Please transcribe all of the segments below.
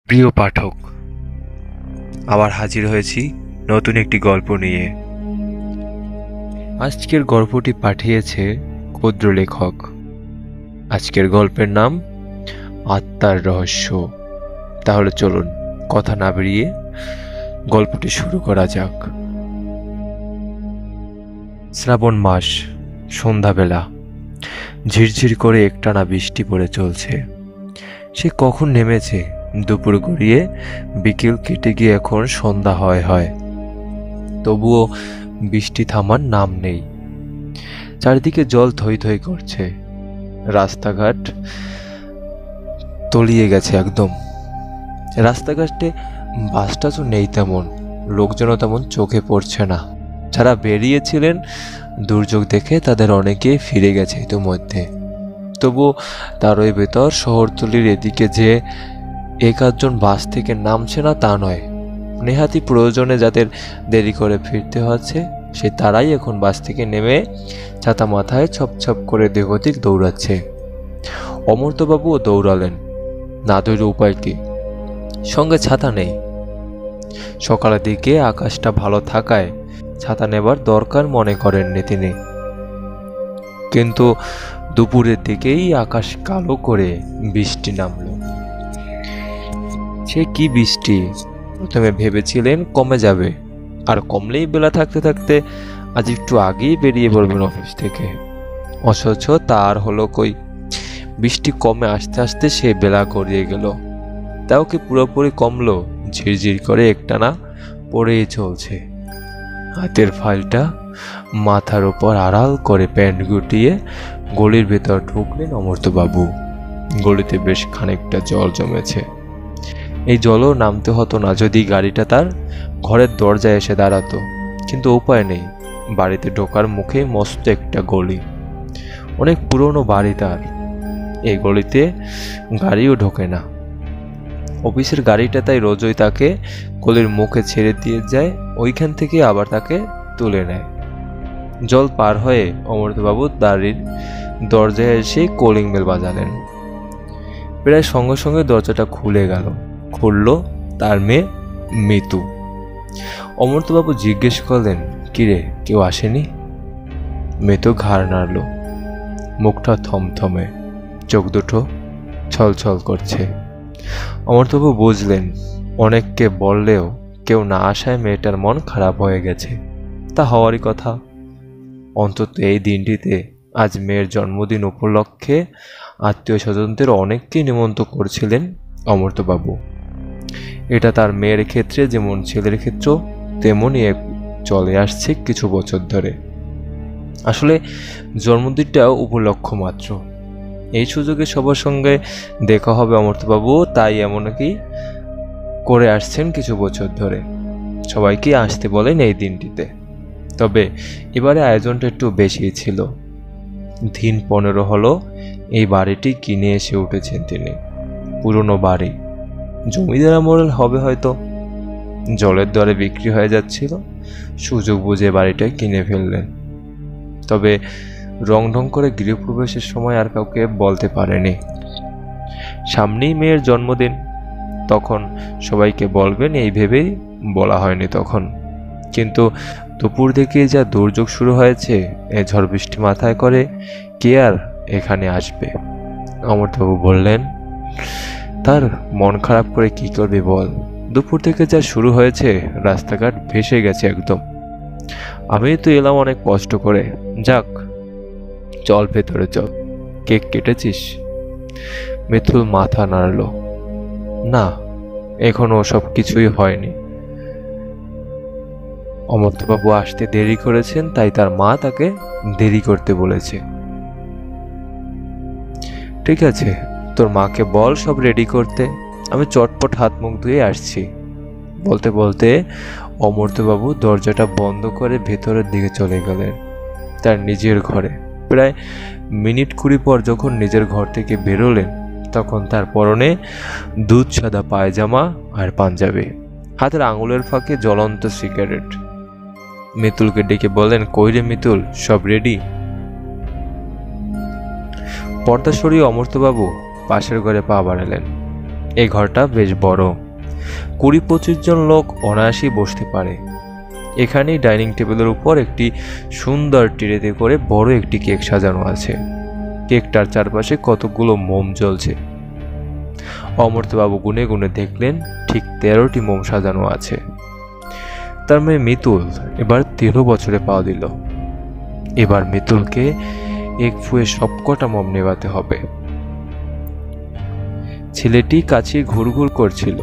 প্রিয় পাঠক, আবার হাজির হয়েছি নতুন একটি গল্প নিয়ে। আজকের গল্পটি পাঠিয়েছে ক্ষুদ্র লেখক। আজকের গল্পের নাম আত্মার রহস্য। তাহলে চলুন কথা না বেরিয়ে গল্পটি শুরু করা যাক। শ্রাবণ মাস, সন্ধ্যাবেলা, ঝিরঝির করে একটানা বৃষ্টি পড়ে চলছে। সে কখন নেমেছে? দুপুর গড়িয়ে বিকেল কেটে গিয়ে এখন সন্ধ্যা হয়। তবুও বৃষ্টি থামার নাম নেই। চারিদিকে জল থই থই করছে। রাস্তাঘাট তলিয়ে গেছে একদম। রাস্তাঘাটে বাসটাও নেই তেমন, লোকজনও তেমন চোখে পড়ছে না। যারা বেরিয়েছিলেন দুর্যোগ দেখে তাদের অনেকে ফিরে গেছে ইতিমধ্যে। তবু তারই ভেতর শহরতলির এদিকে যে এক আধজন বাস থেকে নামছে না তা নয়। নেহাতি প্রয়োজনে যাদের দেরি করে ফিরতে হচ্ছে সে তারাই এখন বাস থেকে নেমে ছাতা মাথায় ছপ করে দেহদিক দৌড়াচ্ছে। অমর্ত্যবাবুও দৌড়ালেন, না দৌড়ে উপায় কি, সঙ্গে ছাতা নেই। সকালের দিকে আকাশটা ভালো থাকায় ছাতা নেবার দরকার মনে করেননি তিনি। কিন্তু দুপুরের দিকেই আকাশ কালো করে বৃষ্টি নামলো। সে কি বৃষ্টি! প্রথমে ভেবেছিলেন কমে যাবে, আর কমলেই বেলা থাকতে থাকতে আজ একটু আগেই বেরিয়ে পড়বেন অফিস থেকে। অথচ তার হলো কই, বৃষ্টি কমে আস্তে আস্তে সে বেলা গড়িয়ে গেল। তাও কি পুরোপুরি কমলো? ঝিরঝির করে একটানা পড়েই চলছে। হাতের ফাইলটা মাথার ওপর আড়াল করে প্যান্ট গুটিয়ে গলির ভেতর ঢুকলেন অমর্ত্যবাবু। গলিতে বেশ খানিকটা জল জমেছে। এই জলও নামতে হতো না যদি গাড়িটা তার ঘরের দরজায় এসে দাঁড়াতো, কিন্তু উপায় নেই। বাড়িতে ঢোকার মুখে মস্ত একটা গলি, অনেক পুরনো বাড়ি তার। এই গলিতে গাড়িও ঢোকে না। অফিসের গাড়িটা তাই রোজই তাকে গলির মুখে ছেড়ে দিয়ে যায়, ওইখান থেকে আবার তাকে তুলে নেয়। জল পার হয়ে অমর্ত্যবাবু বাড়ির দরজায় এসে কলিং বেল বাজালেন। প্রায় সঙ্গে সঙ্গে দরজাটা খুলে গেল। খুলল তার মেয়ে মিতু। অমর্ত্যবাবু জিজ্ঞেস করলেন, কিরে, কেউ আসেনি? মিতু ঘাড় নাড়ল, মুখটা থমথমে, চোখ দুটো ছলছল করছে। অমর্ত্যবাবু বুঝলেন অনেককে বললেও কেউ না আসায় মেয়েটার মন খারাপ হয়ে গেছে। তা হওয়ারই কথা। অন্তত এই দিনটিতে, আজ মেয়ের জন্মদিন উপলক্ষে আত্মীয় স্বজনদের অনেককেই নিমন্ত্রণ করছিলেন অমর্ত্যবাবু। এটা তার মেয়ের ক্ষেত্রে যেমন ছেলের ক্ষেত্রেও তেমনই চলে আসছে কিছু বছর ধরে। আসলে জন্মদিনটাও উপলক্ষ মাত্র। এই সুযোগে সবার সঙ্গে দেখা হবে অমর্ত্যবাবু তাই এমনকি করে আসছেন কিছু বছর ধরে। সবাইকে আসতে বলেন এই দিনটিতে। তবে এবারে আয়োজনটা একটু বেশি ছিল। দিন 15 হলো এই বাড়িটি কিনে এসে উঠেছেন তিনি। পুরনো বাড়ি, জমিদার আমলের হবে হয়তো। জলের দরে বিক্রি হয়ে যাচ্ছিল, সুযোগ বুঝে বাড়িটা কিনে ফেললেন। তবে রং ঢং করে গৃহপ্রবেশের সময় আর কাউকে বলতে পারেনি। সামনেই মেয়ের জন্মদিন, তখন সবাইকে বলবেন এই ভেবেই বলা হয়নি তখন। কিন্তু দুপুর থেকে যা দুর্যোগ শুরু হয়েছে, এই ঝড় বৃষ্টি মাথায় করে কে আর এখানে আসবে? অমর্ত্যবাবু বললেন, তার মন খারাপ করে কি করবে বল? দুপুর থেকে যা শুরু হয়েছে, রাস্তাঘাট ভেসে গেছে একদম। আমি তো এলাম অনেক কষ্ট করে। যাক, চল ভেতরে চল। কেক কেটেছিস? মিথুল মাথা নাড়ল, না, এখনো সব কিছুই হয়নি। অমর্ত্যবাবু আসতে দেরি করেছেন, তাই তার মা তাকে দেরি করতে বলেছে। ঠিক আছে, তোর মাকে বল সব রেডি করতে, আমি চটপট হাত মুখ ধুয়ে আসছি। বলতে বলতে অমর্ত্যবাবু দরজাটা বন্ধ করে ভেতরের দিকে চলে গেলেন তার নিজের ঘরে। প্রায় মিনিট 20 পর যখন নিজের ঘর থেকে বেরোলেন, তখন তার পরনে দুধ সাদা পায়জামা আর পাঞ্জাবি, হাতের আঙুলের ফাঁকে জ্বলন্ত সিগারেট। মিতুলকে ডেকে বললেন, কই রে মিতুল, সব রেডি? পর্দা সরিয়ে অমর্ত্যবাবু পাশের ঘরে পা বাড়ালেন। এই ঘরটা বেশ বড়, 20-25 জন লোক অনায়াসেই বসতে পারে। এখানেই ডাইনিং টেবিলের উপর একটি সুন্দর ট্রেতে করে বড় একটি কেক সাজানো আছে। কেকটার চারপাশে কতগুলো মোম জ্বলছে। অমর্ত্যবাবু গুনে গুনে দেখলেন ঠিক 13টি মোম সাজানো আছে। তার মেয়ে মিতুল এবার 13 বছরে পা দিল। এবার মিতুলকে এক ফুয়ে সবকটা মোম নেভাতে হবে। ছেলেটি কাছে ঘুরঘুর করছিল,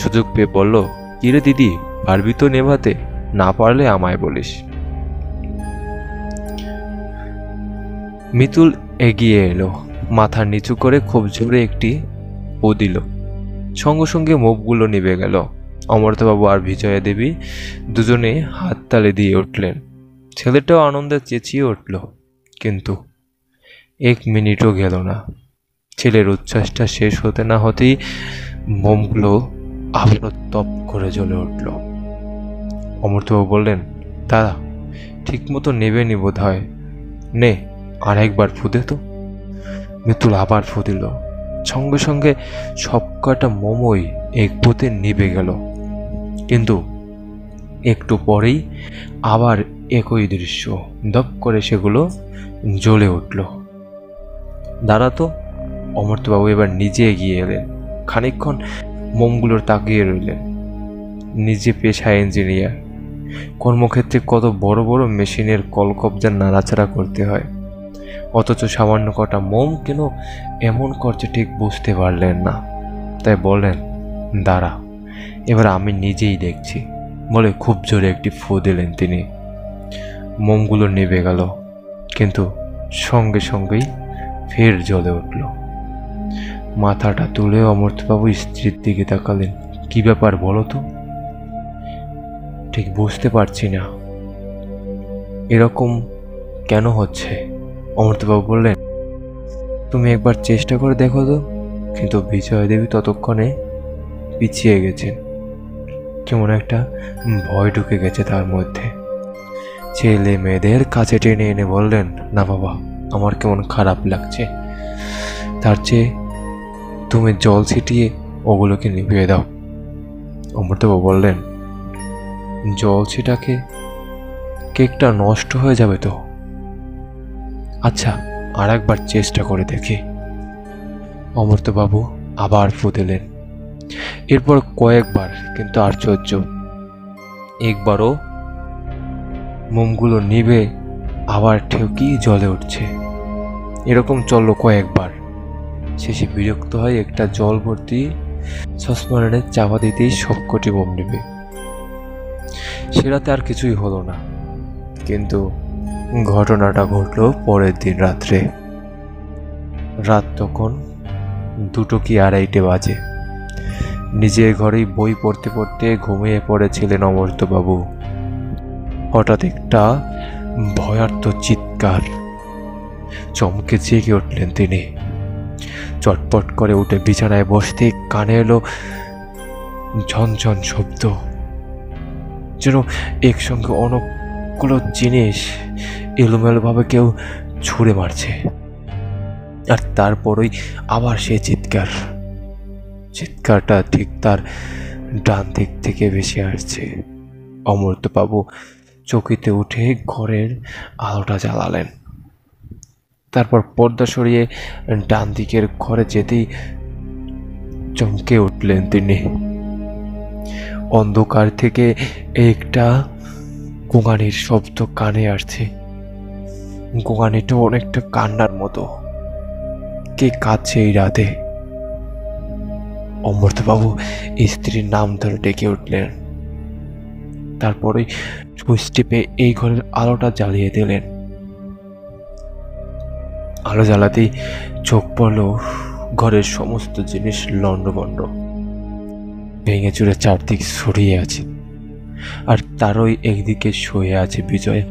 সুযোগ পেয়ে বলল, কিরে দিদি, পারবি তো নেভাতে? না পারলে আমায় বলিস। মিতুল এগিয়ে এলো, মাথা নিচু করে খুব জোরে একটি ও দিল। সঙ্গে সঙ্গে মোমগুলো নিভে গেল। অমর্ত্যবাবু আর বিজয়া দেবী দুজনে হাততালি দিয়ে উঠলেন। ছেলেটাও আনন্দে চেঁচিয়ে উঠল। কিন্তু 1 মিনিটও গেল না। ছেলের উচ্ছ্বাসটা শেষ হতে না হতেই মোমগুলো আবারও তপ করে জ্বলে উঠল। অমর্ত্যবাবু বললেন, দাদা, ঠিক মতো নেবেনি বোধ হয়, নে আরেকবার ফুদে তো। মিতুল আবার ফু দিল। সঙ্গে সঙ্গে সবকটা মোমই এক ফুতে নিভে গেল। কিন্তু একটু পরেই আবার একই দৃশ্য, দপ করে সেগুলো জ্বলে উঠল। দাঁড়া তো। অমর্ত্যবাবু এবার নিজে এগিয়ে এলেন। খানিকক্ষণ মোমগুলোর তাকিয়ে রইলেন। নিজে পেশায় ইঞ্জিনিয়ার, কর্মক্ষেত্রে কত বড় বড় মেশিনের কলকব্জা নাড়াচাড়া করতে হয়, অথচ সামান্য কটা মোম কেন এমন করছে ঠিক বুঝতে পারলেন না। তাই বললেন, দাঁড়া, এবার আমি নিজেই দেখছি বলে খুব জোরে একটি ফু দিলেন তিনি। মোমগুলো নিভে গেল, কিন্তু সঙ্গে সঙ্গেই ফের জ্বলে উঠল। মাথাটা তুলে অমর্ত্যবাবু স্ত্রীর দিকে তাকালেন। কি ব্যাপার বলো তো? ঠিক বুঝতে পারছি না, এরকম কেন হচ্ছে। অমর্ত্যবাবু বললেন, তুমি একবার চেষ্টা করে দেখো তো। কিন্তু বিজয়া দেবী ততক্ষণে পিছিয়ে গেছেন। কেমন একটা ভয় ঢুকে গেছে তার মধ্যে। ছেলে মেয়েদের কাছে টেনে এনে বললেন, না বাবা, আমার কেমন খারাপ লাগছে, তার চেয়ে তুমি জল ছিটিয়ে ওগুলোকে নিভিয়ে দাও। অমর্ত্যবাবু বললেন, জল ছিটাকে কেকটা নষ্ট হয়ে যাবে তো। আচ্ছা, আর একবার চেষ্টা করে দেখি। অমর্ত্যবাবু আবার ফু দিলেন। এরপর কয়েকবার, কিন্তু আশ্চর্য, একবারও মোমগুলো নিভে আবার ঠিকই জ্বলে উঠছে। এরকম চললো কয়েকবার। শেষে বিরক্ত হয়ে একটা জল ভর্তি সসপ্যানে চাপা দিতেই সবকটি মোম নিবে। সে রাতে আর কিছুই হলো না। কিন্তু ঘটনাটা ঘটল পরের দিন রাত্রে। রাত তখন 2টো কি 2:30 বাজে। নিজের ঘরেই বই পড়তে পড়তে ঘুমিয়ে পড়েছিলেন অমর্ত্যবাবু। হঠাৎ একটা ভয়ার্ত চিৎকার। চমকে জেগে উঠলেন তিনি। চটপট করে উঠে বিছানায় বসতে কানে এলো ঝনঝন শব্দ, যেন একসঙ্গে অনেকগুলো জিনিস এলোমেলোভাবে কেউ ছুঁড়ে মারছে। আর তারপরই আবার সে চিৎকারটা ঠিক তার ডান দিক থেকে ভেসে আসছে। অমর্ত্যবাবু চকিতে উঠে ঘরের আলোটা জ্বালালেন। তারপর পর্দা সরিয়ে ডান দিকের ঘরে যেতেই চমকে উঠলেন তিনি। অন্ধকার থেকে একটা গোঙানির শব্দ কানে আসছে। গোঙানিটা অনেকটা কান্নার মতো। কে কাঁদছে এই রাতে? অমর্ত্যবাবু স্ত্রীর নাম ধরে ডেকে উঠলেন। তারপরে সুইচ টিপে এই ঘরের আলোটা জ্বালিয়ে দিলেন। আলো জ্বালাতেই চোখ পড়ল ঘরের সমস্ত জিনিস লণ্ডভণ্ড, ভেঙে চুরে চারদিক ছড়িয়ে আছে। আর তারই একদিকে শুয়ে আছে বিজয়,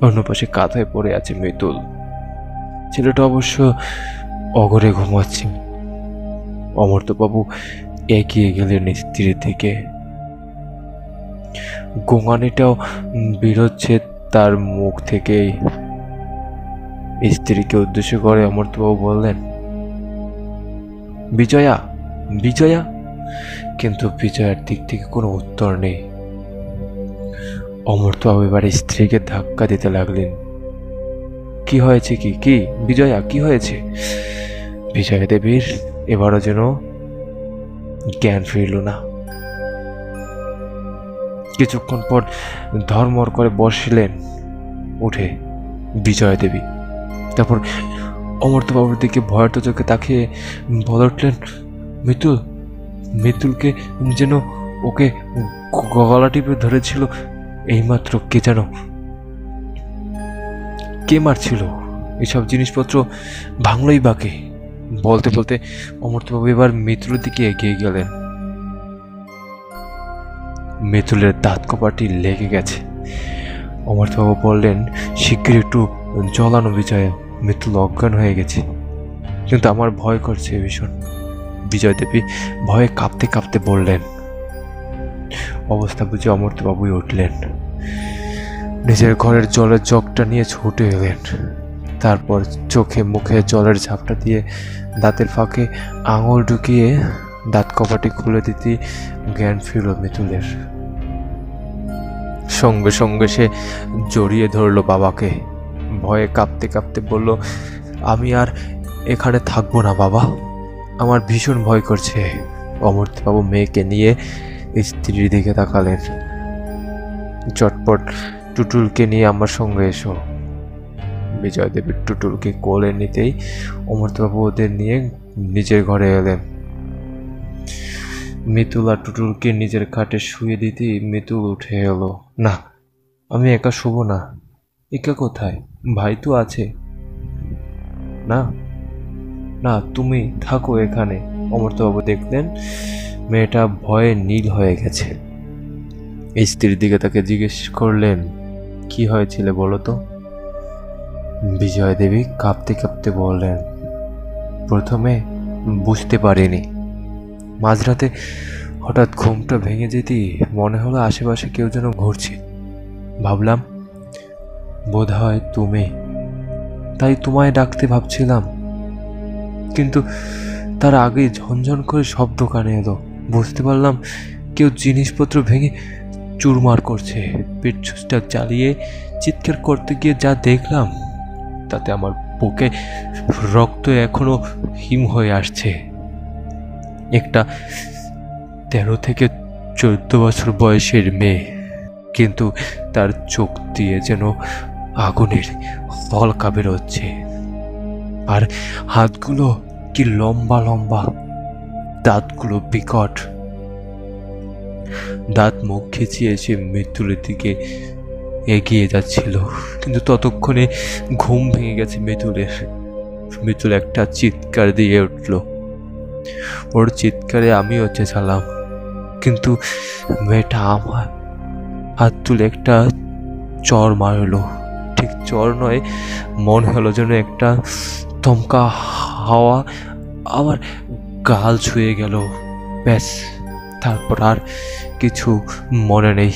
অন্য পাশে কাঁথায় পড়ে আছে মিতুল। ছেলেটা অবশ্য অঘরে ঘুমাচ্ছে। অমর্ত্যবাবু এগিয়ে গেলেন স্ত্রীর দিকে। গোঙানিটাও বেরোচ্ছে তার মুখ থেকেই। স্ত্রীকে উদ্দেশ্য করে অমর্ত্যবাবু বললেন, বিজয়া, বিজয়া? কিন্তু বিজয়ার দিক থেকে কোনো উত্তর নেই। অমর্ত্যবাবু এবার স্ত্রীকে ধাক্কা দিতে লাগলেন। কি হয়েছে? কি কি বিজয়া, কি হয়েছে? বিজয়া দেবীর এবারও যেন জ্ঞান ফিরল না। কিছুক্ষণ পর ধর্মর করে বসলেন উঠে বিজয়া দেবী। তারপর অমর্ত্যবাবুর দিকে ভয়ার্ত চোখে তাকিয়ে বলে উঠলেন, মিতুল, মিতুলকে যেন ওকে গলা টিপে ধরেছিল এইমাত্র কে যেন, কে মারছিল? এসব জিনিসপত্র ভাঙলই বাকি। বলতে বলতে অমর্ত্যবাবু এবার মিতুলের দিকে এগিয়ে গেলেন। মিতুলের দাঁত কপাটি লেগে গেছে। অমর্ত্যবাবু বললেন, শিগগির একটু জলানো বিজয়া, মিতুল অজ্ঞান হয়ে গেছে। কিন্তু আমার ভয় করছে ভীষণ। বিজয় দেবী ভয়ে কাঁপতে কাঁপতে বললেন। অবস্থা বুঝে অমর্ত্যবাবুই উঠলেন, নিজের ঘরের জলের জগটা নিয়ে ছুটে এলেন। তারপর চোখে মুখে জলের ঝাপটা দিয়ে দাঁতের ফাঁকে আঙুল ঢুকিয়ে দাঁত কপাটি খুলে দিতে জ্ঞান ফিরল মিতুলের। সঙ্গে সঙ্গে সে জড়িয়ে ধরল বাবাকে। ভয়ে কাঁপতে কাঁপতে বলল, আমি আর এখানে থাকবো না বাবা, আমার ভীষণ ভয় করছে। অমর্ত্যবাবু মেয়েকে নিয়ে স্ত্রীর দিকে তাকালেন। চটপট টুটুলকে নিয়ে আমার সঙ্গে এসো। বিজয় দেবীর টুটুলকে কোলে নিতেই অমর্ত্যবাবু ওদের নিয়ে নিজের ঘরে এলেন। মিতুল আর টুটুলকে নিজের খাটে শুয়ে দিতেই মিতুল উঠে এলো। না, আমি একা শুব না। একা কোথায়? ভাই তো আছে। না না, তুমি থাকো এখানে। অমর্ত্যবাবু দেখলেন মেয়েটা ভয়ে নীল হয়ে গেছে। স্ত্রীর দিকে তাকে জিজ্ঞেস করলেন, কি হয়েছিল বলো তো? বিজয়া দেবী কাঁপতে কাঁপতে বললেন, প্রথমে বুঝতে পারিনি। মাঝরাতে হঠাৎ ঘুমটা ভেঙে যেতেই মনে হলো আশেপাশে কেউ যেন ঘুরছে। ভাবলাম বোধ হয় তুমি, তাই তোমায় ডাকতে ভাবছিলাম। কিন্তু তার আগে ঝনঝন করে শব্দ কানে এলো। বুঝতে পারলাম কেউ জিনিসপত্র ভেঙে চুরমার করছে। পেটছুসটা চালিয়ে চিৎকার করতে গিয়ে যা দেখলাম তাতে আমার বুকে রক্ত এখনো হিম হয়ে আসছে। একটা 13 থেকে 14 বছর বয়সের মেয়ে, কিন্তু তার চোখ দিয়ে যেন আগুনের ফলকা বেরোচ্ছে। আর হাতগুলো কি লম্বা লম্বা, দাঁতগুলো বিকট। দাঁত মুখ খিচিয়ে এসে মৃত্যুর দিকে এগিয়ে যাচ্ছিল। কিন্তু ততক্ষণে ঘুম ভেঙে গেছে মিতুলের। মিতুল একটা চিৎকার দিয়ে উঠল। ওর চিৎকারে আমিও চেঁচালাম, কিন্তু মেয়েটা আমার হাত তুলে একটা চর মারলো। ঠিক চর নয়, মনে হলো যেন একটা দমকা হাওয়া আমার গাল ছুঁয়ে গেল। ব্যাস, তারপর আর কিছু মনে নেই।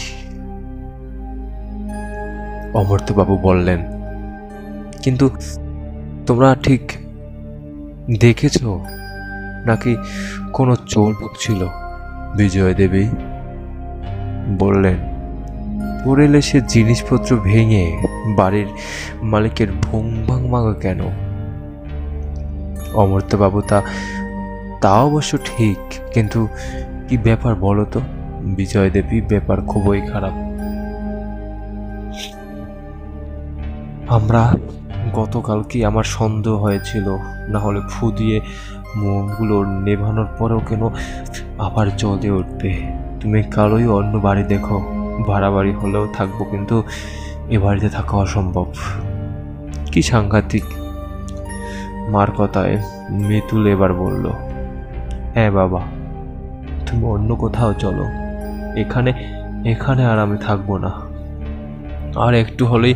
অমর্ত্যবাবু বললেন, কিন্তু তোমরা ঠিক দেখেছ নাকি কোনো চোর ঢুকছিল? বিজয় দেবী বললেন, পড়ে এলে সে জিনিসপত্র ভেঙে বাড়ির মালিকের ভুং ভাং মাগে কেন? অমর্ত্যবাবু তা অবশ্য ঠিক, কিন্তু কি ব্যাপার বলো তো? বিজয় দেবী, ব্যাপার খুবই খারাপ। আমরা গতকালকে আমার সন্দেহ হয়েছিল, না হলে ফু দিয়ে মোমগুলো নেভানোর পরেও কেন আবার জ্বলে উঠবে। তুমি কালোই অন্য বাড়ি দেখো, ভাড়া বাড়ি হলেও থাকবো, কিন্তু এ বাড়িতে থাকা অসম্ভব। কি সাংঘাতিক। মার কথায় মিতুল এবার বলল, হ্যাঁ বাবা, তুমি অন্য কোথাও চলো, এখানে এখানে আর আমি থাকবো না। আর একটু হলেই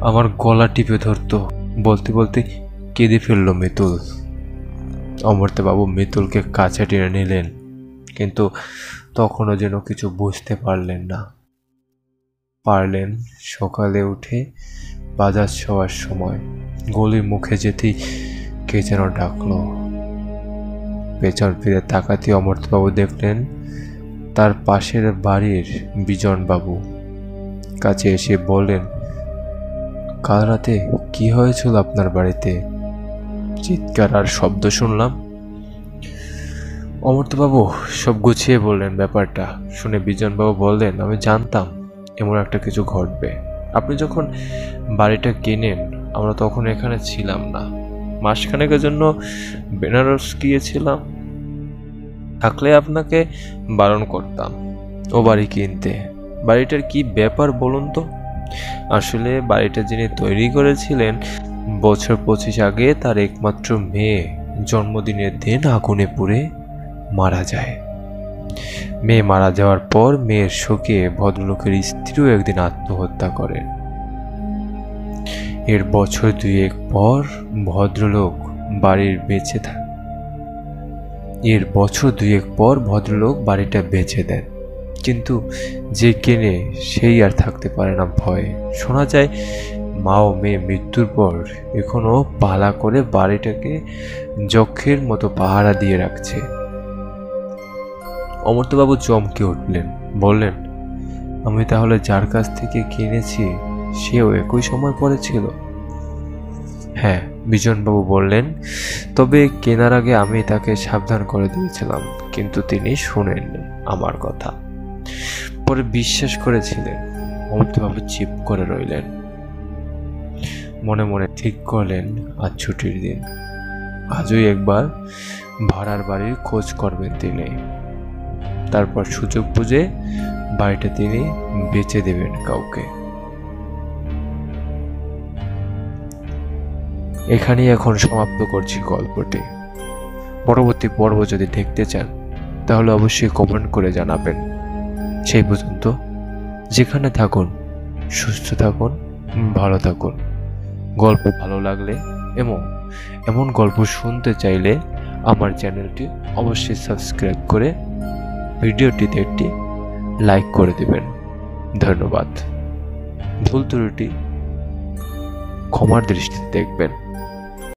আমার গলা টিপে ধরতো। বলতে বলতে কেঁদে ফেলল মিতুল। অমর্ত্যবাবু মিতুলকে কাছে টেনে নিলেন, কিন্তু তখনও যেন কিছু বুঝতে পারলেন না। পারলেন সকালে উঠে বাজার ছোঁয়ার সময় গলির মুখে যেতেই কে যেন ডাকলো, পেছন ফিরে তাকাতে অমর্ত্যবাবু দেখলেন তার পাশের বাড়ির বিজনবাবু কাছে এসে বললেন, কাল রাতে কি হয়েছিল আপনার বাড়িতে? চিৎকার আর শব্দ শুনলাম। অমর্ত্যবাবু সব গুছিয়ে বললেন ব্যাপারটা। শুনে বিজনবাবু বললেন, আমি জানতাম এমন একটা কিছু ঘটবে। আপনি যখন বাড়িটা কেনেন আমরা তখন এখানে ছিলাম না, মাসখানেকের জন্য বেনারস গিয়েছিলাম। থাকলে আপনাকে বারণ করতাম ও বাড়ি কিনতে। বাড়িটার কি ব্যাপার বলুন তো? আসলে বাড়িটা যিনি তৈরি করেছিলেন বছর 25 আগে তার একমাত্র মেয়ে জন্মদিনের দিন আগুনে পুড়ে মারা যায়। মেয়ে মারা যাওয়ার পর মেয়ের শোকে ভদ্রলোকের স্ত্রীও একদিন আত্মহত্যা করেন। এর বছর 2 পর ভদ্রলোক বাড়িটা বেচে দেন। কিন্তু যে কেনে সেই আর থাকতে পারে না ভয়ে। শোনা যায় মা ও মেয়ে মৃত্যুর পর এখনো পালা করে বাড়িটাকে যক্ষের মতো পাহারা দিয়ে রাখছে। অমর্ত্যবাবু চমকে উঠলেন, বললেন, আমি তাহলে যার কাছ থেকে কিনেছি সেও একই সময় পরে ছিল? হ্যাঁ, বিজনবাবু বললেন, তবে কেনার আগে আমি তাকে সাবধান করে দিয়েছিলাম, কিন্তু তিনি শুনেননি আমার কথা। পরে বিশ্বাস করেছিলেন। অমর্ত্যবাবু চুপ করে রইলেন। মনে মনে ঠিক করলেন আজ ছুটির দিন, আজই একবার ভাড়ার বাড়ির খোঁজ করবেন তিনি। তারপর সুযোগ বুঝে বাড়িটা তিনি বেচে দেবেন কাউকে। এখানেই এখন সমাপ্ত করছি গল্পটি। পরবর্তী পর্ব যদি দেখতে চান তাহলে অবশ্যই কমেন্ট করে জানাবেন। সেই পর্যন্ত যেখানে থাকুন সুস্থ থাকুন, ভালো থাকুন। গল্প ভালো লাগলে এমন গল্প শুনতে চাইলে আমার চ্যানেলটি অবশ্যই সাবস্ক্রাইব করে ভিডিওটিতে একটি লাইক করে দেবেন। ধন্যবাদ। ভুল ত্রুটি ক্ষমার দৃষ্টিতে দেখবেন।